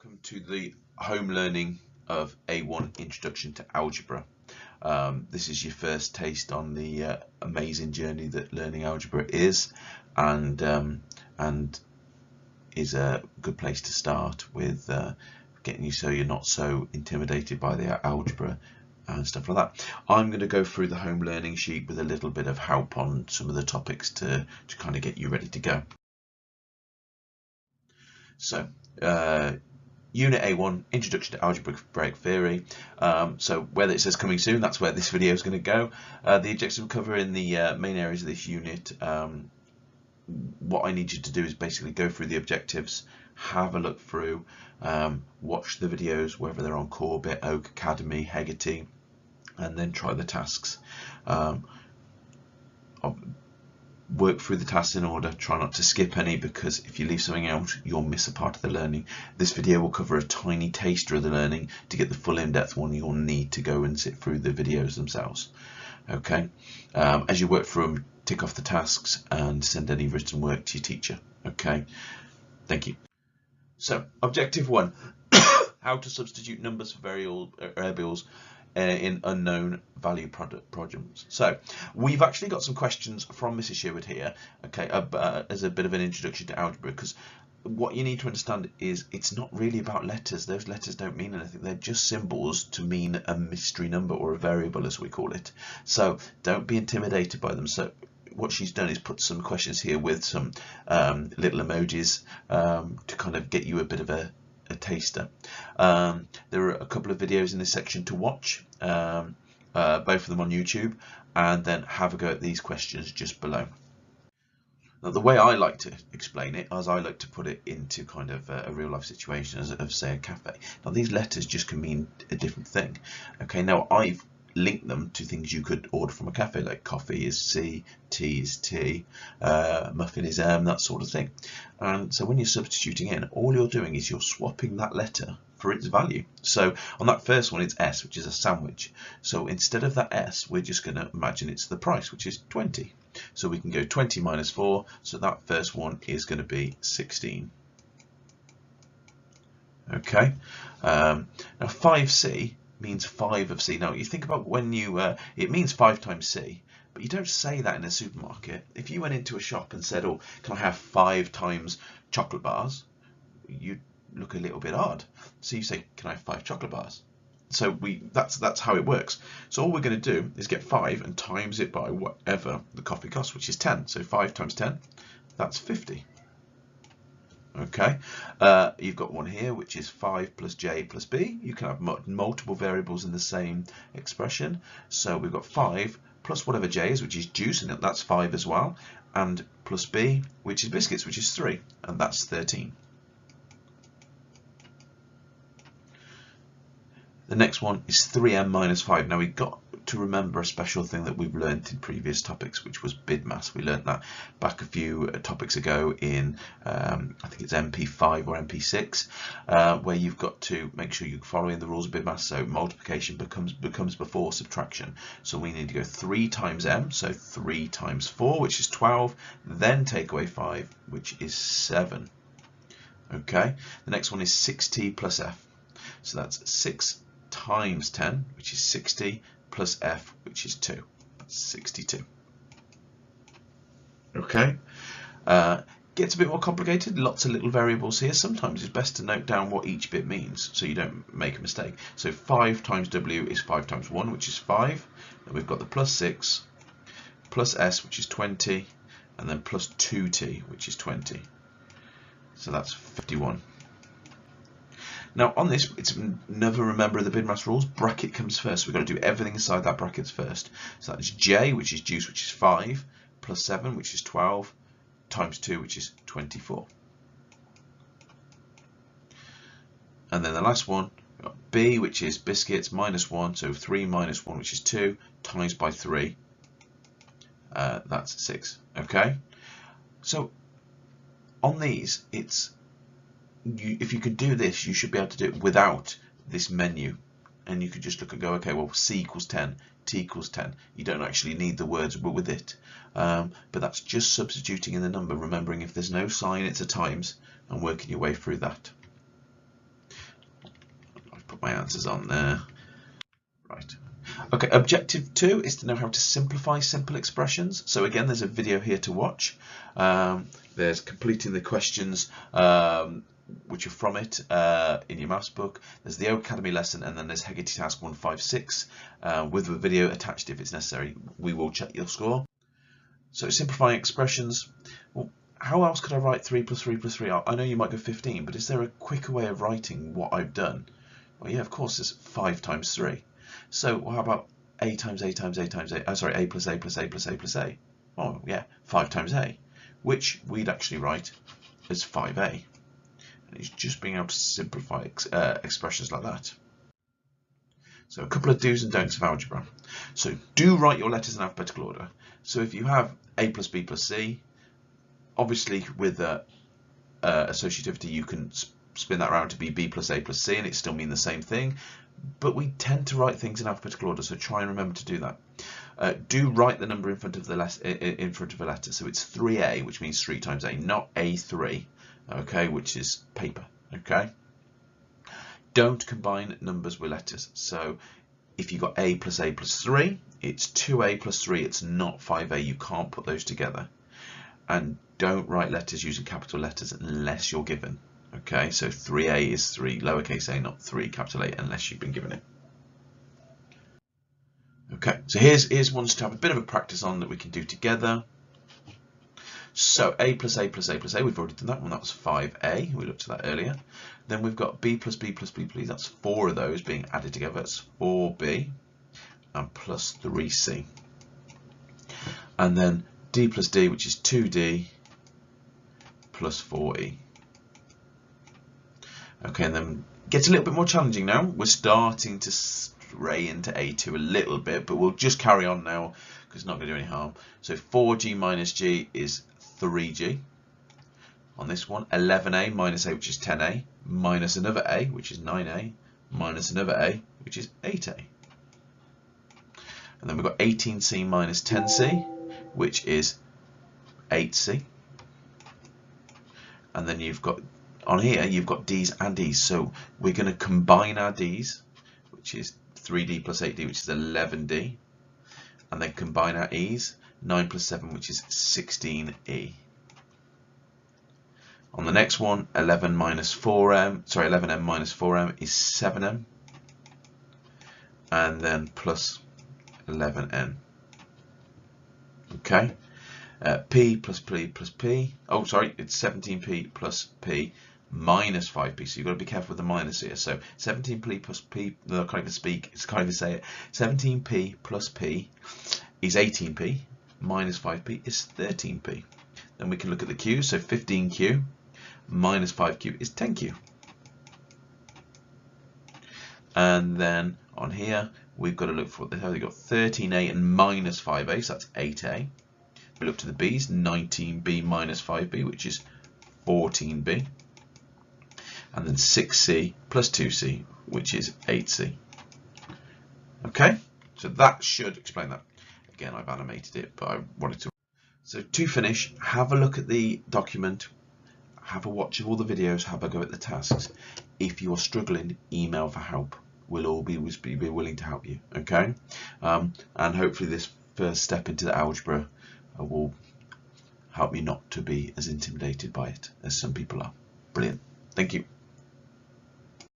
Welcome to the home learning of A1 Introduction to Algebra. This is your first taste on the amazing journey that learning algebra is, and is a good place to start with getting you so you're not so intimidated by the algebra and stuff like that. I'm going to go through the home learning sheet with a little bit of help on some of the topics to kind of get you ready to go. So, Unit A1, Introduction to Algebraic Theory. So where it says coming soon, that's where this video is going to go. The objectives we cover in the main areas of this unit. What I need you to do is basically go through the objectives, have a look through, watch the videos, whether they're on Corbett, Oak Academy, Hegarty, and then try the tasks. Work through the tasks in order, try not to skip any, because if you leave something out you'll miss a part of the learning. This video will cover a tiny taster of the learning. To get the full in-depth one you'll need to go and sit through the videos themselves. Okay, as you work through them, tick off the tasks and send any written work to your teacher. Okay, thank you. So objective 1, how to substitute numbers for variables in unknown value problems. So we've actually got some questions from Mrs. Sherwood here, okay, as a bit of an introduction to algebra, because what you need to understand is it's not really about letters. Those letters don't mean anything. They're just symbols to mean a mystery number, or a variable as we call it. So don't be intimidated by them. So what she's done is put some questions here with some little emojis to kind of get you a bit of a taster. There are a couple of videos in this section to watch, both of them on YouTube, and then have a go at these questions just below. Now, the way I like to explain it, as I like to put it into kind of a real life situation of say a cafe. Now these letters just can mean a different thing. Okay, now I've link them to things you could order from a cafe, like coffee is C, tea is T, muffin is M, that sort of thing. And so when you're substituting in, all you're doing is you're swapping that letter for its value. So on that first one it's S, which is a sandwich. So instead of that S, we're just going to imagine it's the price, which is 20. So we can go 20 minus 4, so that first one is going to be 16. Okay, now 5C means 5 of C. Now you think about when you it means 5 times C, but you don't say that in a supermarket. If you went into a shop and said, oh, can I have 5 times chocolate bars, you'd look a little bit odd. So you say, can I have 5 chocolate bars? So that's how it works. So all we're going to do is get 5 and times it by whatever the coffee costs, which is 10. So 5 times 10, that's 50. Okay, you've got one here which is 5 plus j plus b. You can have multiple variables in the same expression. So we've got 5 plus whatever j is, which is juice, and that's 5 as well, and plus b, which is biscuits, which is 3, and that's 13. The next one is 3m minus 5. Now we've got to remember a special thing that we've learned in previous topics, which was BIDMAS. We learned that back a few topics ago in I think it's MP5 or MP6, where you've got to make sure you're following the rules of BIDMAS. So multiplication becomes before subtraction. So we need to go 3 times m, so 3 times 4, which is 12, then take away 5, which is 7. Okay, the next one is 6t plus f. So that's 6 times 10, which is 60, plus f, which is 2. That's 62. Okay, gets a bit more complicated, lots of little variables here. Sometimes it's best to note down what each bit means so you don't make a mistake. So 5 times w is 5 times 1, which is 5. Then we've got the plus 6, plus s, which is 20, and then plus 2t, which is 20. So that's 51. Now on this, it's never remember the BIDMAS rules. Bracket comes first. So we've got to do everything inside that brackets first. So that's j, which is juice, which is 5, plus 7, which is 12, times 2, which is 24. And then the last one, we've got b, which is biscuits, minus 1, so 3 minus 1, which is 2, times by 3, that's 6. Okay, so on these, it's if you could do this, you should be able to do it without this menu, and you could just look and go, okay, well, c equals 10, t equals 10. You don't actually need the words with it, but that's just substituting in the number, remembering if there's no sign it's a times, and working your way through that. put my answers on there. Right. Okay, objective 2 is to know how to simplify simple expressions. So again, there's a video here to watch. There's completing the questions which are from it in your maths book. There's the Academy lesson, and then there's Hegarty Task 156 with a video attached if it's necessary. We will check your score. So simplifying expressions. Well, how else could I write 3 plus 3 plus 3? I know you might go 15, but is there a quicker way of writing what I've done? Well, yeah, of course, it's 5 times 3. So how about a times a times a times a? Sorry, a plus a plus a plus a plus a. Oh yeah, 5 times a, which we'd actually write as 5a. And it's just being able to simplify expressions like that. So a couple of do's and don'ts of algebra. So do write your letters in alphabetical order. So if you have a plus b plus c, obviously with associativity you can spin that around to be b plus a plus c, and it still mean the same thing. But we tend to write things in alphabetical order, so try and remember to do that. Do write the number in front of the letter. So it's 3a, which means 3 times a, not a3, okay, which is paper. Okay. Don't combine numbers with letters. So if you got a plus 3, it's 2a plus 3. It's not 5a. You can't put those together. And don't write letters using capital letters unless you're given. Okay, so 3a is 3, lowercase a, not 3, capital A, unless you've been given it. Okay, so here's ones to have a bit of a practice on that we can do together. So a plus a plus a plus a, we've already done that one, that was 5a, we looked at that earlier. Then we've got b plus b plus b plus, that's 4 of those being added together, that's 4b, and plus 3c. And then d plus d, which is 2d, plus 4e. Okay, and then gets a little bit more challenging now. We're starting to stray into A2 a little bit, but we'll just carry on now because it's not going to do any harm. So 4g minus g is 3g. On this one, 11a minus a, which is 10a, minus another a, which is 9a, minus another a, which is 8a. And then we've got 18c minus 10c, which is 8c. And then you've got on here, you've got d's and e's, so we're going to combine our d's, which is 3d plus 8d, which is 11d, and then combine our e's, 9 plus 7, which is 16e. On the next one, 11m minus 4m is 7m, and then plus 11n. Okay. P plus P plus P, oh sorry, it's 17p plus P minus 5p, so you've got to be careful with the minus here. So 17p plus P, no, I can't even speak, I can't even say it. 17p plus P is 18p, minus 5p is 13p. Then we can look at the q, so 15q minus 5q is 10q. And then on here, we've got to look for what the hell, we've got 13a and minus 5a, so that's 8a. We look to the b's, 19b minus 5b, which is 14b. And then 6c plus 2c, which is 8c. Okay, so that should explain that. Again, I've animated it, but I wanted to. So to finish, have a look at the document, have a watch of all the videos, have a go at the tasks. If you're struggling, email for help. We'll all be willing to help you, okay? And hopefully this first step into the algebra will help you not to be as intimidated by it as some people are. Brilliant. Thank you.